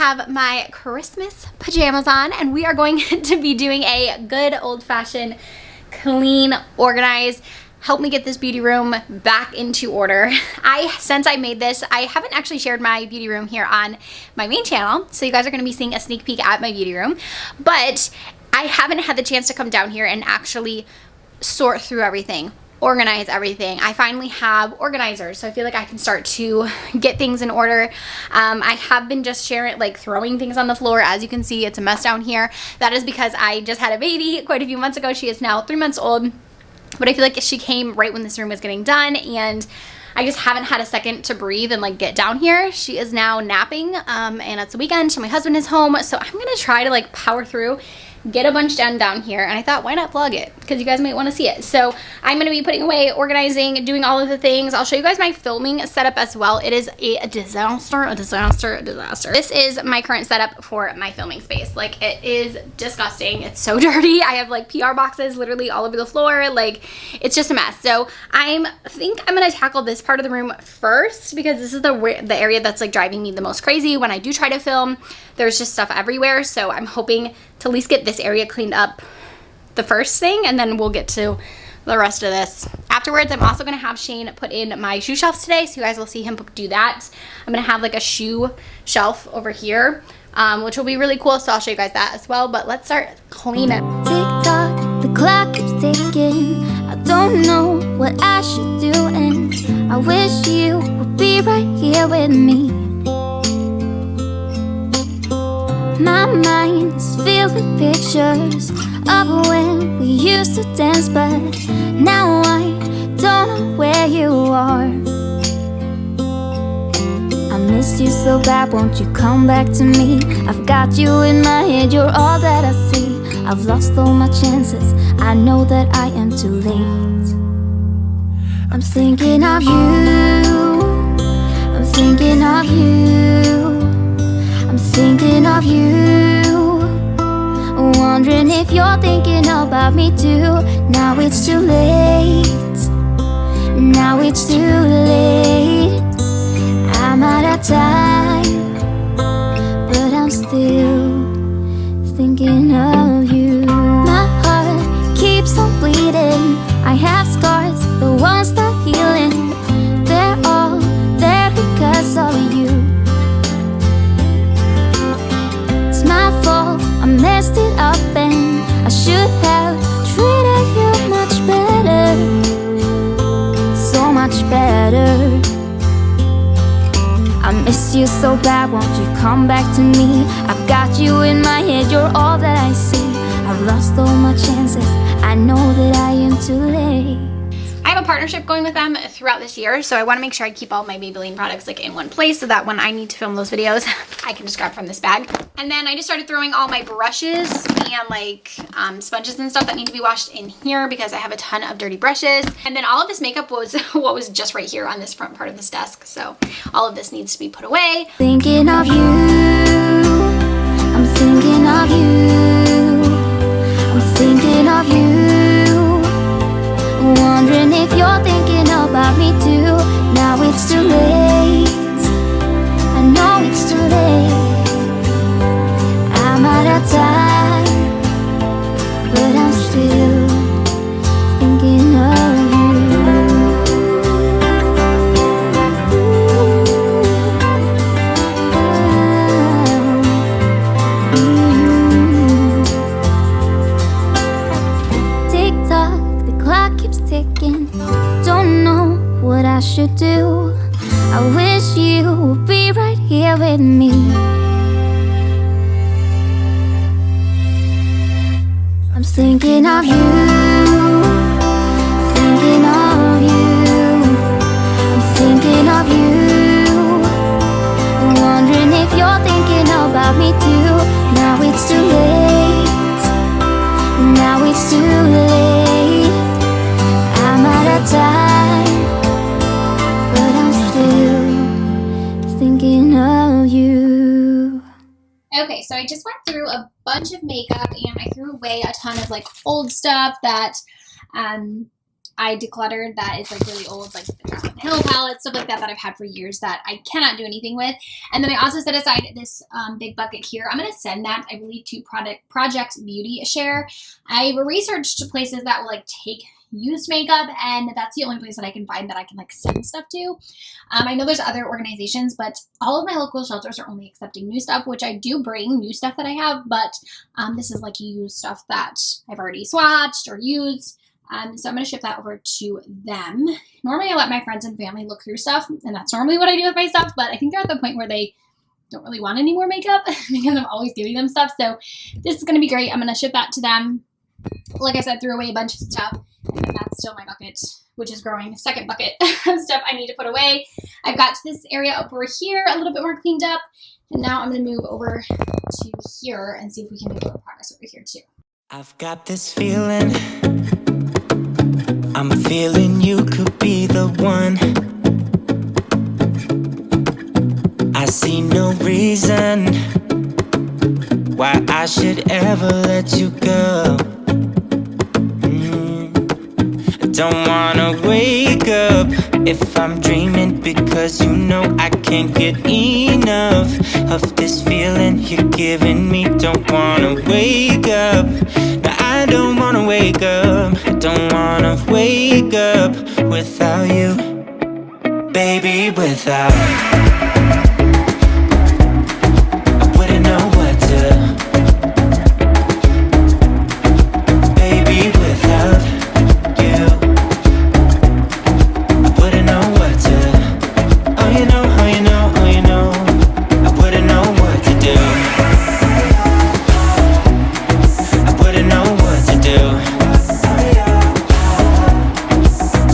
have my Christmas pajamas on, and we are going to be doing a good old-fashioned clean, organize, help me get this beauty room back into order. Since I made this, I haven't actually shared my beauty room here on my main channel, so you guys are going to be seeing a sneak peek at my beauty room, but I haven't had the chance to come down here and actually sort through everything, organize everything. I finally have organizers, so I feel like I can start to get things in order. I have been just throwing things on the floor. As you can see, it's a mess down here. That is because I just had a baby quite a few months ago. She is now 3 months old, but I feel like she came right when this room was getting done, and I just haven't had a second to breathe and get down here. She is now napping, and it's the weekend, so my husband is home, so I'm gonna try to power through, get a bunch done down here, and I thought, why not vlog it? Because you guys might want to see it. So I'm going to be putting away, organizing, doing all of the things. I'll show you guys my filming setup as well. It is a disaster, a disaster, a disaster. This is my current setup for my filming space. It is disgusting. It's so dirty. I have PR boxes literally all over the floor. It's just a mess. So I think I'm going to tackle this part of the room first, because this is the area that's driving me the most crazy when I do try to film. There's just stuff everywhere. So I'm hoping to at least get this area cleaned up the first thing, and then we'll get to the rest of this afterwards. I'm also going to have Shane put in my shoe shelves today, so you guys will see him do that. I'm going to have a shoe shelf over here, which will be really cool, so I'll show you guys that as well. But let's start cleaning. Tick tock, the clock keeps ticking. I don't know what I should do, and I wish you would be right here with me. My mind is filled with pictures of when we used to dance, but now I don't know where you are. I miss you so bad, won't you come back to me? I've got you in my head, you're all that I see. I've lost all my chances, I know that I am too late. I'm thinking of you, I'm thinking of you, I'm thinking of you, wondering if you're thinking about me too. Now it's too late, now it's too late. I'm out of time, but I'm still thinking of you. My heart keeps on bleeding, I have scars that won't stop healing. They're all there because of you. My fault, I messed it up, and I should have treated you much better, so much better. I miss you so bad, won't you come back to me? I've got you in my head, you're all that I see. I've lost all my chances, I know that I am too late. I have a partnership going with them throughout this year, so I want to make sure I keep all my Maybelline products in one place, so that when I need to film those videos, I can just grab from this bag. And then I just started throwing all my brushes and sponges and stuff that need to be washed in here, because I have a ton of dirty brushes. And then all of this makeup was what was just right here on this front part of this desk, so all of this needs to be put away. Thinking of you, I'm thinking of you, I'm thinking of you, wondering if you're thinking about me too. Now it's too late, I know it's too late. I'm out of time, but I'm still thinking of you. Tick tock, the clock keeps ticking. Don't know what I should do. I wish you would be right here with me. I'm thinking of you, thinking of you, I'm thinking of you, wondering if you're thinking about me too. Now it's too late, now it's too late. I'm out of time, but I'm still thinking of you. Okay, so I just went through a bunch of makeup, and I threw away a ton of old stuff that I decluttered that is like really old, like the Hill palette, stuff like that I've had for years that I cannot do anything with. And then I also set aside this big bucket here. I'm going to send that, I believe, to Project Beauty Share. I've researched places that will like take used makeup, and that's the only place that I can find that I can like send stuff to. I know there's other organizations, but all of my local shelters are only accepting new stuff, which I do bring new stuff that I have, but this is like used stuff that I've already swatched or used. So I'm going to ship that over to them. Normally I let my friends and family look through stuff, and that's normally what I do with my stuff, but I think they're at the point where they don't really want any more makeup because I'm always giving them stuff. So this is going to be great. I'm going to ship that to them. Like I said, threw away a bunch of stuff, and then that's still my bucket, which is growing. Second bucket of stuff I need to put away. I've got this area over here a little bit more cleaned up, and now I'm going to move over to here and see if we can make a little progress over here too. I've got this feeling, I'm feeling you could be the one. I see no reason why I should ever let you go. I don't wanna wake up if I'm dreaming, because you know I can't get enough of this feeling you're giving me. Don't wanna wake up, no, I don't wanna wake up. I don't wanna wake up without you, baby, without. I wouldn't know what to. Baby, without you, I wouldn't know what to. Oh, you know, oh, you know, oh, you know, I wouldn't know what to do. I wouldn't know what to do.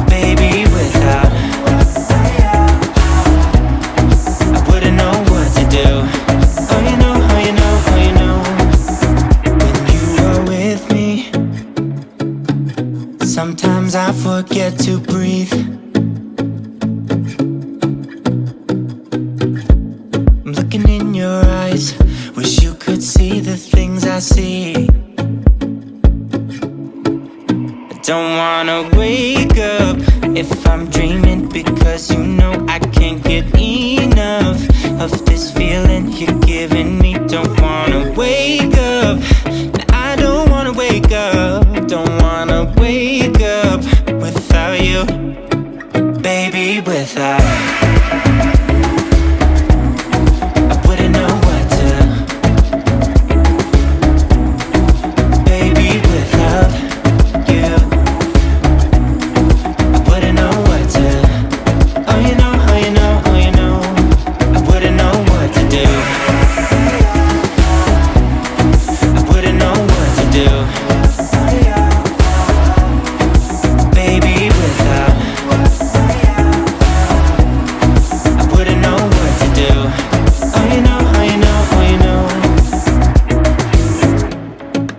Baby, without. I wouldn't know what to do. Oh, you know, oh, you know, oh, you know. When you are with me, sometimes I forget to breathe. I'm looking in your eyes, wish you could see the things I see. I don't wanna wake up if I'm dreaming, because you know I can't get enough of this feeling you're giving me. Don't wanna wake up, I don't wanna wake up. Don't wanna wake up without you, baby, without. I wouldn't know what to. Baby, without you, I wouldn't know what to. Oh, you know, oh, you know, oh, you know, I wouldn't know what to do. I wouldn't know what to do. Baby, without. I wouldn't know what to do. Oh, you know, oh, you know, oh, you know.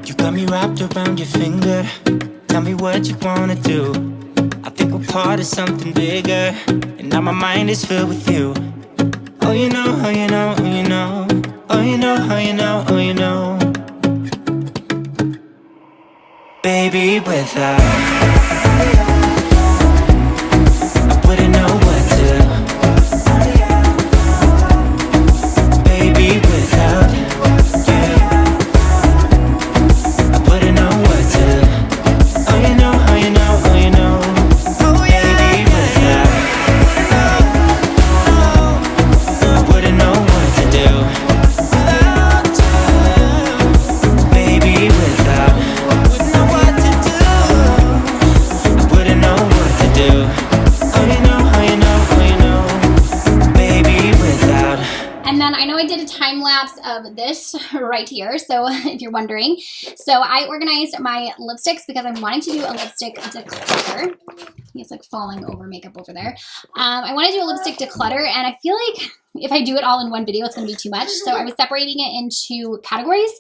You got me wrapped around your finger. Tell me what you wanna do. I think we're part of something bigger, and now my mind is filled with you. Oh, you know, oh, you know, oh, you know. Oh, you know, oh, you know, oh, you know. Baby, without. I wouldn't know what to. Baby, without you, I wouldn't know what to. Oh, you know, oh, you know, oh, you know. Baby, without. I wouldn't know what to do. Baby, without. I wouldn't know what to do. I wouldn't know what to do. Oh, you know, oh, you know, oh, you know. Baby, without. And then I know I did a time lapse of this right here, so if you're wondering. So I organized my lipsticks because I'm wanting to do a lipstick declutter. It's like falling over makeup over there. I want to do a lipstick declutter, and I feel like if I do it all in one video, it's going to be too much. So I was separating it into categories.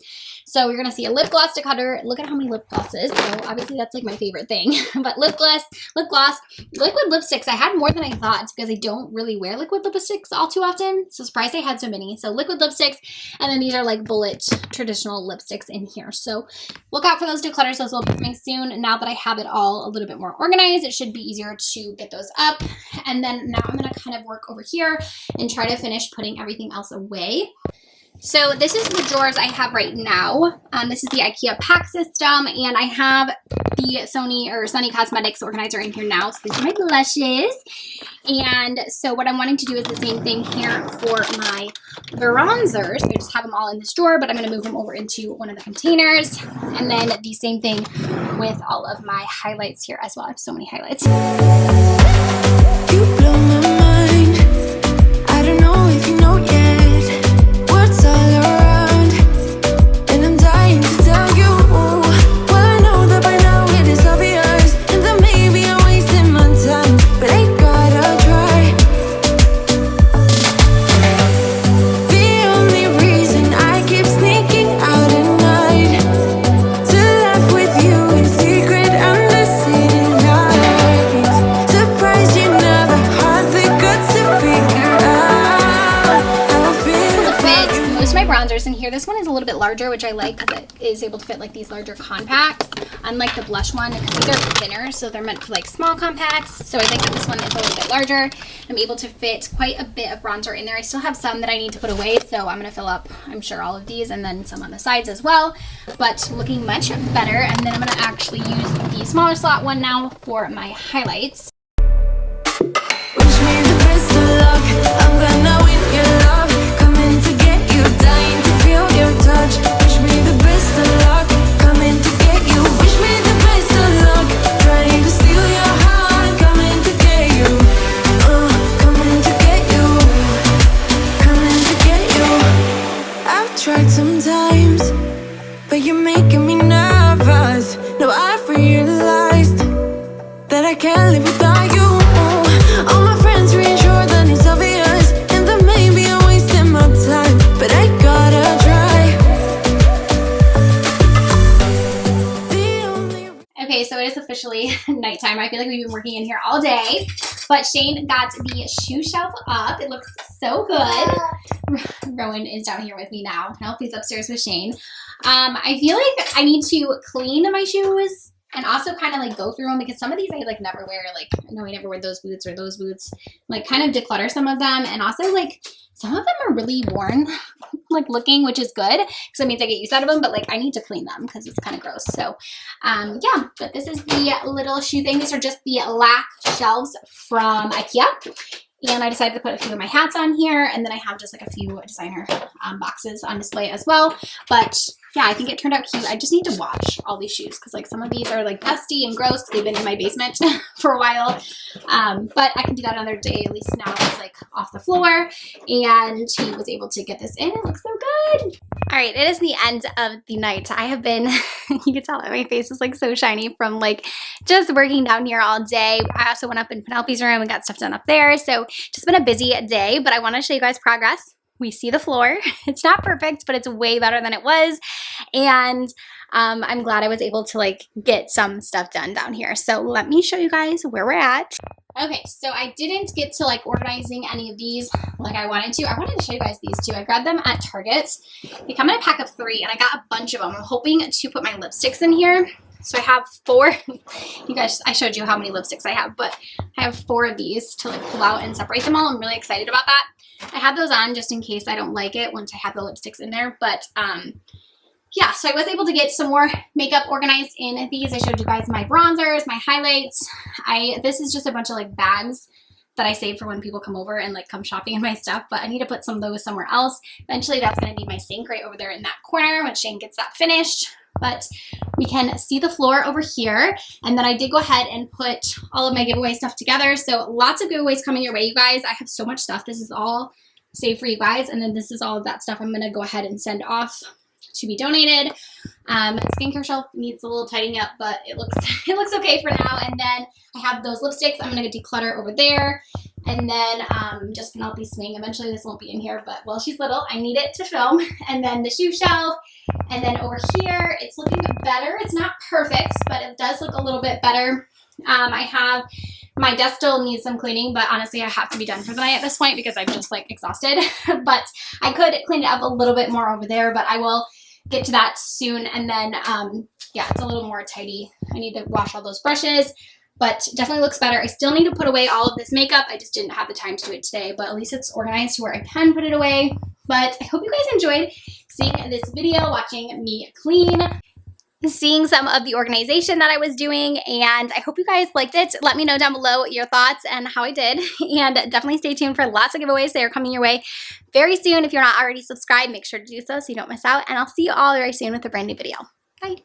So you're going to see a lip gloss declutter. Look at how many lip glosses. So obviously that's like my favorite thing. But lip gloss, liquid lipsticks. I had more than I thought. It's because I don't really wear liquid lipsticks all too often. So surprised I had so many. So liquid lipsticks. And then these are like bullet traditional lipsticks in here. So look out for those declutters. Those will be coming soon. Now that I have it all a little bit more organized, it should be easier to get those up. And then now I'm going to kind of work over here and try to finish putting everything else away. So this is the drawers I have right now. This is the IKEA pack system, and I have the SONNY Cosmetics organizer in here now. So these are my blushes. And so what I'm wanting to do is the same thing here for my bronzers. I just have them all in this drawer, but I'm going to move them over into one of the containers. And then the same thing with all of my highlights here as well. I have so many highlights. You blow my mind. I don't know if you know yet. Words all around, and I'm dying to tell you. Well, I know that by now it is obvious, and that maybe I'm wasting my time, but I gotta try. The only reason I keep sneaking out at night to laugh with you in secret under city lights. Surprised you never had the guts to figure out how I feel. Most of my bronzers in here. This one is a little bit larger, which I like because it is able to fit like these larger compacts, unlike the blush one, because these are thinner, so they're meant for like small compacts. So I think that this one is a little bit larger. I'm able to fit quite a bit of bronzer in there. I still have some that I need to put away, so I'm going to fill up, I'm sure, all of these, and then some on the sides as well, but looking much better. And then I'm going to actually use the smaller slot one now for my highlights. Wish me the best of luck. I'm gonna win your love. Coming to get you, dying to feel your touch. Wish me the best of luck. Coming to get you. Wish me the best of luck. Trying to steal your heart. Coming to get you. Coming to get you. Coming to get you. I've tried sometimes, but you're making me nervous. No, I've realized that I can't live without you. All my friends reassure that it's obvious, and that maybe I'm wasting my time, but I gotta try. Okay, so it is officially nighttime. I feel like we've been working in here all day, but Shane got the shoe shelf up. It looks so good. Rowan is down here with me now. Now he's upstairs with Shane. I feel like I need to clean my shoes and also kind of like go through them, because some of these I like never wear. Like, I know I never wear those boots or those boots. Like, kind of declutter some of them, and also like some of them are really worn like looking, which is good because it means I get use out of them, but like I need to clean them because it's kind of gross. So yeah, but this is the little shoe thing. These are just the lac shelves from IKEA. And I decided to put a few of my hats on here, and then I have just like a few designer boxes on display as well. But yeah, I think it turned out cute. I just need to wash all these shoes because like some of these are like dusty and gross because they've been in my basement for a while. But I can do that another day. At least now it's like off the floor, and he was able to get this in. It looks so good. All right, it is the end of the night. I have been, you can tell that my face is like so shiny from like just working down here all day. I also went up in Penelope's room and got stuff done up there. So just been a busy day, but I want to show you guys progress. We see the floor. It's not perfect, but it's way better than it was. And I'm glad I was able to like get some stuff done down here. So let me show you guys where we're at. Okay, so I didn't get to like organizing any of these like I wanted to. I wanted to show you guys these two. I grabbed them at Target. They come in a pack of 3, and I got a bunch of them. I'm hoping to put my lipsticks in here. So I have 4. You guys, I showed you how many lipsticks I have, but I have 4 of these to like pull out and separate them all. I'm really excited about that. I have those on just in case I don't like it once I have the lipsticks in there. But yeah, so I was able to get some more makeup organized in these. I showed you guys my bronzers, my highlights. This is just a bunch of like bags that I save for when people come over and like come shopping in my stuff, but I need to put some of those somewhere else. Eventually that's going to be my sink right over there in that corner when Shane gets that finished. But we can see the floor over here. And then I did go ahead and put all of my giveaway stuff together. So lots of giveaways coming your way, you guys. I have so much stuff. This is all saved for you guys. And then this is all of that stuff I'm going to go ahead and send off to be donated. Skincare shelf needs a little tidying up, but it looks okay for now. And then I have those lipsticks I'm going to declutter over there. And then just Penelope's swing. Eventually this won't be in here, but while she's little, I need it to film. And then the shoe shelf. And then over here, it's looking better. It's not perfect, but it does look a little bit better. I have, my desk still needs some cleaning, but honestly, I have to be done for the night at this point because I'm just like exhausted. But I could clean it up a little bit more over there, but I will get to that soon. And then, yeah, it's a little more tidy. I need to wash all those brushes, but definitely looks better. I still need to put away all of this makeup. I just didn't have the time to do it today, but at least it's organized to where I can put it away. But I hope you guys enjoyed seeing this video, watching me clean, seeing some of the organization that I was doing, and I hope you guys liked it. Let me know down below your thoughts and how I did, and definitely stay tuned for lots of giveaways. They are coming your way very soon. If you're not already subscribed, make sure to do so you don't miss out, and I'll see you all very soon with a brand new video. Bye.